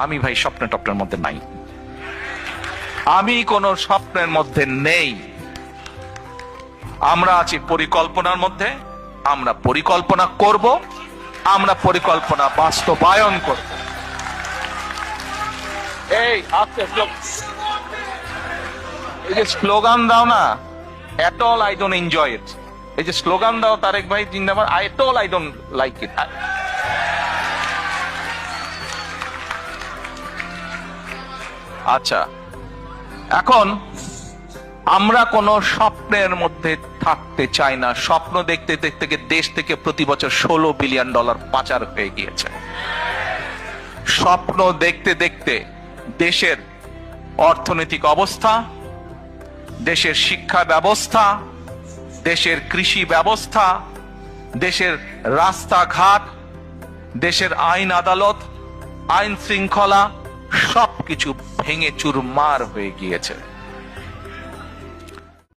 আমি ভাই স্বপ্ন টপ্নের মধ্যে নাই, আমি কোন স্বপ্নের মধ্যে নেই। আমরা আছি পরিকল্পনার মধ্যে। আমরা পরিকল্পনা করব, আমরা পরিকল্পনা বাস্তবায়ন করব। এই এই যে স্লোগান দাও না, at all I don't enjoy it. এই যে স্লোগান দাও তারেক ভাই জিন্দাবাদ, at all I don't like it. আচ্ছা, এখন আমরা কোন স্বপ্নের মধ্যে থাকতে চাই না। স্বপ্ন দেখতে দেখতে দেশ থেকে প্রতি বছর $16 বিলিয়ন পাচার হয়ে গিয়েছে। স্বপ্ন দেখতে দেখতে দেশের অর্থনৈতিক অবস্থা, দেশের শিক্ষা ব্যবস্থা, দেশের কৃষি ব্যবস্থা, দেশের রাস্তাঘাট, দেশের আইন আদালত, আইন শৃঙ্খলা সবকিছু ভেঙে চুরমার হয়ে গিয়েছে।